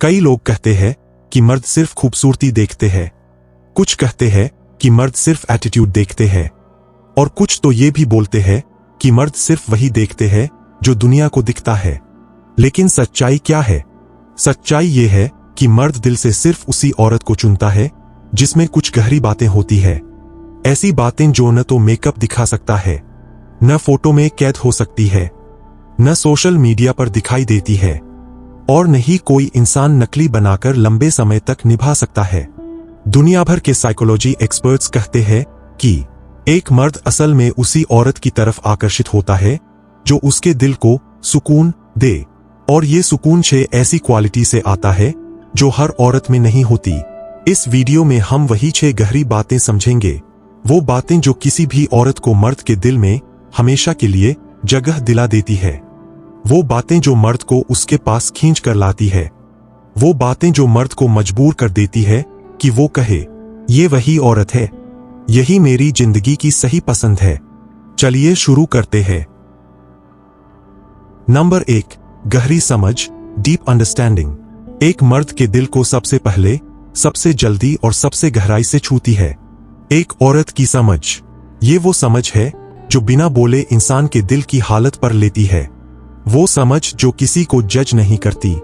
कई लोग कहते हैं कि मर्द सिर्फ खूबसूरती देखते हैं, कुछ कहते हैं कि मर्द सिर्फ एटीट्यूड देखते हैं, और कुछ तो ये भी बोलते हैं कि मर्द सिर्फ वही देखते हैं जो दुनिया को दिखता है। लेकिन सच्चाई क्या है? सच्चाई ये है कि मर्द दिल से सिर्फ उसी औरत को चुनता है जिसमें कुछ गहरी बातें होती है। ऐसी बातें जो न तो मेकअप दिखा सकता है, न फोटो में कैद हो सकती है, न सोशल मीडिया पर दिखाई देती है, और न ही कोई इंसान नकली बनाकर लंबे समय तक निभा सकता है। दुनिया भर के साइकोलॉजी एक्सपर्ट्स कहते हैं कि एक मर्द असल में उसी औरत की तरफ आकर्षित होता है जो उसके दिल को सुकून दे, और ये सुकून ऐसी क्वालिटी से आता है जो हर औरत में नहीं होती। इस वीडियो में हम वही 6 गहरी बातें समझेंगे, वो बातें जो किसी भी औरत को मर्द के दिल में हमेशा के लिए जगह दिला देती है, वो बातें जो मर्द को उसके पास खींच कर लाती है, वो बातें जो मर्द को मजबूर कर देती है कि वो कहे, ये वही औरत है, यही मेरी जिंदगी की सही पसंद है। चलिए शुरू करते हैं। नंबर 1, गहरी समझ, डीप अंडरस्टैंडिंग। एक मर्द के दिल को सबसे पहले, सबसे जल्दी और सबसे गहराई से छूती है एक औरत की समझ। ये वो समझ है जो बिना बोले इंसान के दिल की हालत पर लेती है। वो समझ जो किसी को जज नहीं करती,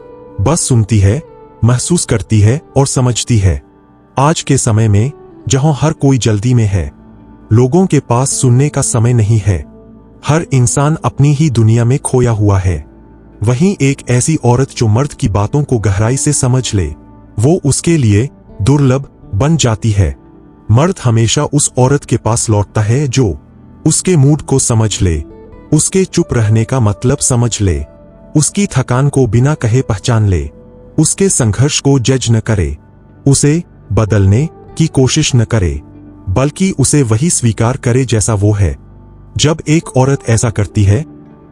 बस सुनती है, महसूस करती है और समझती है। आज के समय में जहां हर कोई जल्दी में है, लोगों के पास सुनने का समय नहीं है, हर इंसान अपनी ही दुनिया में खोया हुआ है, वहीं एक ऐसी औरत जो मर्द की बातों को गहराई से समझ ले, वो उसके लिए दुर्लभ बन जाती है। मर्द हमेशा उस औरत के पास लौटता है जो उसके मूड को समझ ले, उसके चुप रहने का मतलब समझ ले, उसकी थकान को बिना कहे पहचान ले, उसके संघर्ष को जज न करे, उसे बदलने की कोशिश न करे, बल्कि उसे वही स्वीकार करे जैसा वो है। जब एक औरत ऐसा करती है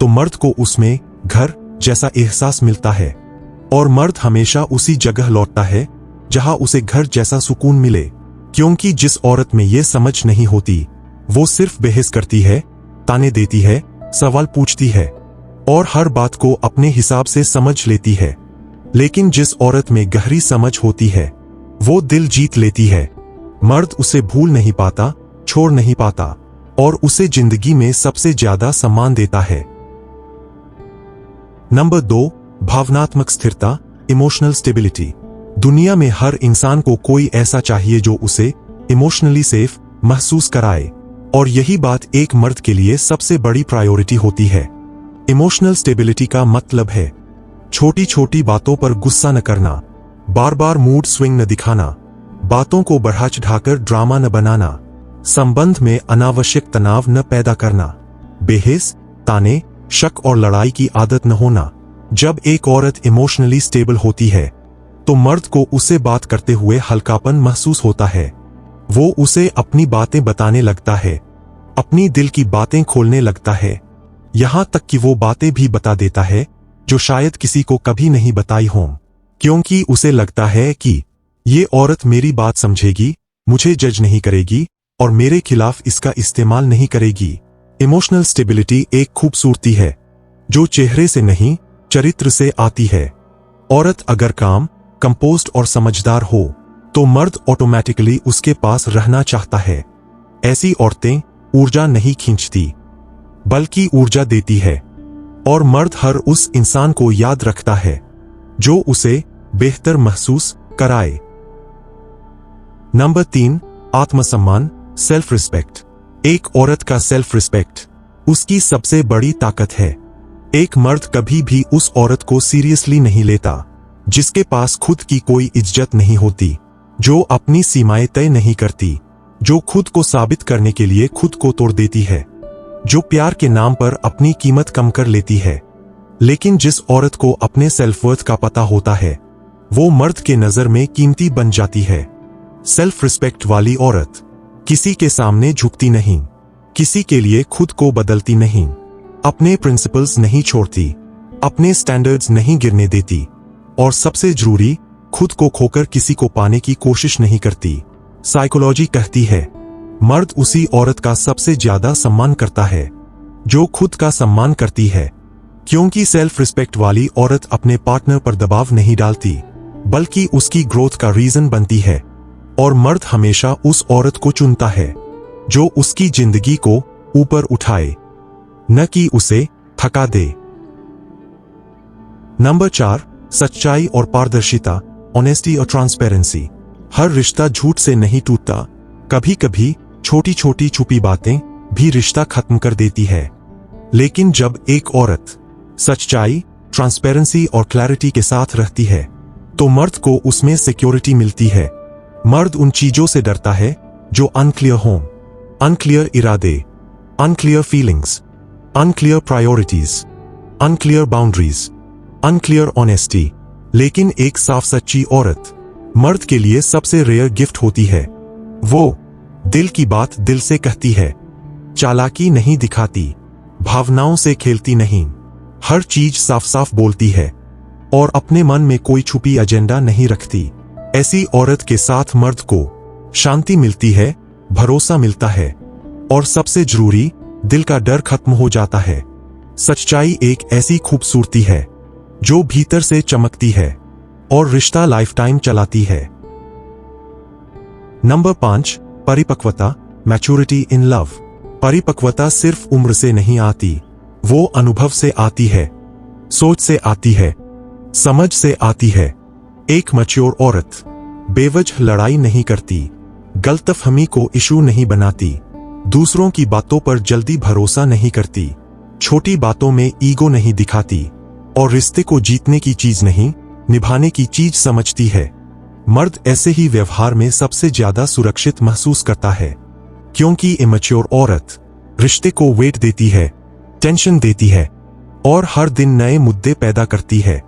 तो मर्द को उसमें घर जैसा एहसास मिलता है, और मर्द हमेशा उसी जगह लौटता है जहां उसे घर जैसा सुकून मिले। क्योंकि जिस औरत में ये समझ नहीं होती, वो सिर्फ बहस करती है, ताने देती है, सवाल पूछती है और हर बात को अपने हिसाब से समझ लेती है। लेकिन जिस औरत में गहरी समझ होती है, वो दिल जीत लेती है। मर्द उसे भूल नहीं पाता, छोड़ नहीं पाता, और उसे जिंदगी में सबसे ज्यादा सम्मान देता है। नंबर 2, भावनात्मक स्थिरता, इमोशनल स्टेबिलिटी। दुनिया में हर इंसान को कोई ऐसा चाहिए जो उसे इमोशनली सेफ महसूस कराए, और यही बात एक मर्द के लिए सबसे बड़ी प्रायोरिटी होती है। इमोशनल स्टेबिलिटी का मतलब है छोटी छोटी बातों पर गुस्सा न करना, बार बार मूड स्विंग न दिखाना, बातों को बढ़ा चढ़ाकर ड्रामा न बनाना, संबंध में अनावश्यक तनाव न पैदा करना, बेहिस, ताने, शक और लड़ाई की आदत न होना। जब एक औरत इमोशनली स्टेबल होती है तो मर्द को उसे बात करते हुए हल्कापन महसूस होता है। वो उसे अपनी बातें बताने लगता है, अपनी दिल की बातें खोलने लगता है, यहां तक कि वो बातें भी बता देता है जो शायद किसी को कभी नहीं बताई हों, क्योंकि उसे लगता है कि ये औरत मेरी बात समझेगी, मुझे जज नहीं करेगी और मेरे खिलाफ इसका इस्तेमाल नहीं करेगी। इमोशनल स्टेबिलिटी एक खूबसूरती है जो चेहरे से नहीं, चरित्र से आती है। औरत अगर काम, कंपोज्ड और समझदार हो तो मर्द ऑटोमेटिकली उसके पास रहना चाहता है। ऐसी औरतें ऊर्जा नहीं खींचती, बल्कि ऊर्जा देती है, और मर्द हर उस इंसान को याद रखता है जो उसे बेहतर महसूस कराए। नंबर 3, आत्मसम्मान, सेल्फ रिस्पेक्ट। एक औरत का सेल्फ रिस्पेक्ट उसकी सबसे बड़ी ताकत है। एक मर्द कभी भी उस औरत को सीरियसली नहीं लेता जिसके पास खुद की कोई इज्जत नहीं होती, जो अपनी सीमाएं तय नहीं करती, जो खुद को साबित करने के लिए खुद को तोड़ देती है, जो प्यार के नाम पर अपनी कीमत कम कर लेती है। लेकिन जिस औरत को अपने सेल्फ वर्थ का पता होता है, वो मर्द के नजर में कीमती बन जाती है। सेल्फ रिस्पेक्ट वाली औरत किसी के सामने झुकती नहीं, किसी के लिए खुद को बदलती नहीं, अपने प्रिंसिपल्स नहीं छोड़ती, अपने स्टैंडर्ड्स नहीं गिरने देती, और सबसे जरूरी, खुद को खोकर किसी को पाने की कोशिश नहीं करती। साइकोलॉजी कहती है मर्द उसी औरत का सबसे ज्यादा सम्मान करता है जो खुद का सम्मान करती है, क्योंकि सेल्फ रिस्पेक्ट वाली औरत अपने पार्टनर पर दबाव नहीं डालती, बल्कि उसकी ग्रोथ का रीजन बनती है। और मर्द हमेशा उस औरत को चुनता है जो उसकी जिंदगी को ऊपर उठाए, न कि उसे थका दे। नंबर 4, सच्चाई और पारदर्शिता, ऑनेस्टी और ट्रांसपेरेंसी। हर रिश्ता झूठ से नहीं टूटता। कभी कभी छोटी छोटी छुपी बातें भी रिश्ता खत्म कर देती है। लेकिन जब एक औरत सच्चाई, ट्रांसपेरेंसी और क्लैरिटी के साथ रहती है तो मर्द को उसमें सिक्योरिटी मिलती है। मर्द उन चीजों से डरता है जो अनक्लियर हों, अनक्लियर इरादे, unclear feelings, unclear priorities, unclear boundaries, unclear honesty. लेकिन एक साफ सच्ची औरत मर्द के लिए सबसे रेयर गिफ्ट होती है। वो दिल की बात दिल से कहती है, चालाकी नहीं दिखाती, भावनाओं से खेलती नहीं, हर चीज साफ साफ बोलती है और अपने मन में कोई छुपी एजेंडा नहीं रखती। ऐसी औरत के साथ मर्द को शांति मिलती है, भरोसा मिलता है और सबसे जरूरी, दिल का डर खत्म हो जाता है। सच्चाई एक ऐसी खूबसूरती है जो भीतर से चमकती है और रिश्ता लाइफ टाइम चलाती है। नंबर 5, परिपक्वता, मैच्योरिटी इन लव। परिपक्वता सिर्फ उम्र से नहीं आती, वो अनुभव से आती है, सोच से आती है, समझ से आती है। एक मैच्योर औरत बेवजह लड़ाई नहीं करती, गलतफहमी को इशू नहीं बनाती, दूसरों की बातों पर जल्दी भरोसा नहीं करती, छोटी बातों में ईगो नहीं दिखाती और रिश्ते को जीतने की चीज नहीं, निभाने की चीज समझती है। मर्द ऐसे ही व्यवहार में सबसे ज्यादा सुरक्षित महसूस करता है, क्योंकि इमैच्योर औरत रिश्ते को वेट देती है, टेंशन देती है और हर दिन नए मुद्दे पैदा करती है।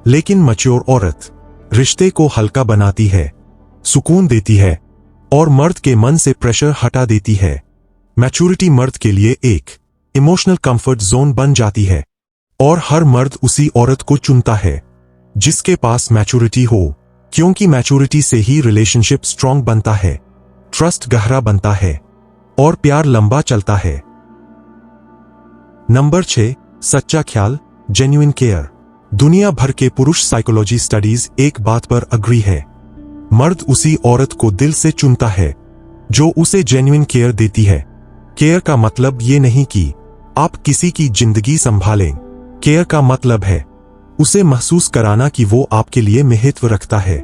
लेकिन मैच्योर औरत रिश्ते को हल्का बनाती है, सुकून देती है और मर्द के मन से प्रेशर हटा देती है। मैच्योरिटी मर्द के लिए एक इमोशनल कंफर्ट जोन बन जाती है और हर मर्द उसी औरत को चुनता है जिसके पास मैच्योरिटी हो, क्योंकि मैच्योरिटी से ही रिलेशनशिप स्ट्रांग बनता है, ट्रस्ट गहरा बनता है और प्यार लंबा चलता है। नंबर 6, सच्चा ख्याल, जेन्युइन केयर। दुनिया भर के पुरुष साइकोलॉजी स्टडीज एक बात पर अग्री है, मर्द उसी औरत को दिल से चुनता है जो उसे जेन्युइन केयर देती है। केयर का मतलब ये नहीं कि आप किसी की जिंदगी संभालें, केयर का मतलब है उसे महसूस कराना कि वो आपके लिए महत्व रखता है।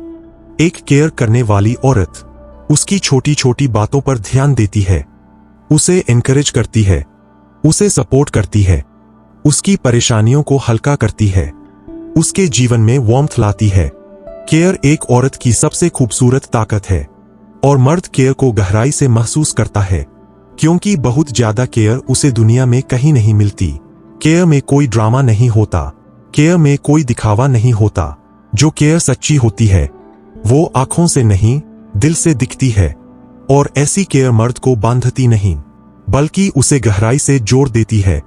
एक केयर करने वाली औरत उसकी छोटी छोटी बातों पर ध्यान देती है, उसे एनकरेज करती है, उसे सपोर्ट करती है, उसकी परेशानियों को हल्का करती है, उसके जीवन में वार्मथ लाती है। केयर एक औरत की सबसे खूबसूरत ताकत है और मर्द केयर को गहराई से महसूस करता है, क्योंकि बहुत ज्यादा केयर उसे दुनिया में कहीं नहीं मिलती। केयर में कोई ड्रामा नहीं होता, केयर में कोई दिखावा नहीं होता। जो केयर सच्ची होती है वो आंखों से नहीं, दिल से दिखती है और ऐसी केयर मर्द को बांधती नहीं, बल्कि उसे गहराई से जोड़ देती है।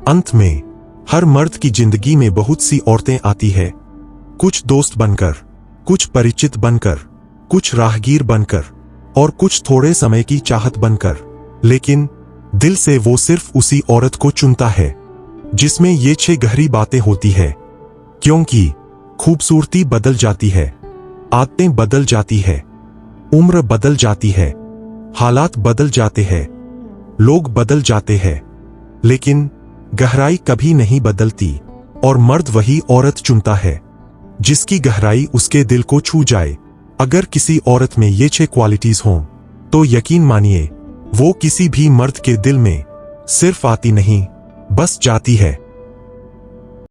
अंत में हर मर्द की जिंदगी में बहुत सी औरतें आती है, कुछ दोस्त बनकर, कुछ परिचित बनकर, कुछ राहगीर बनकर और कुछ थोड़े समय की चाहत बनकर। लेकिन दिल से वो सिर्फ उसी औरत को चुनता है जिसमें ये 6 गहरी बातें होती है, क्योंकि खूबसूरती बदल जाती है, आदतें बदल जाती है, उम्र बदल जाती है, हालात बदल जाते हैं, लोग बदल जाते हैं, लेकिन गहराई कभी नहीं बदलती। और मर्द वही औरत चुनता है जिसकी गहराई उसके दिल को छू जाए। अगर किसी औरत में ये 6 क्वालिटीज हों तो यकीन मानिए वो किसी भी मर्द के दिल में सिर्फ आती नहीं, बस जाती है।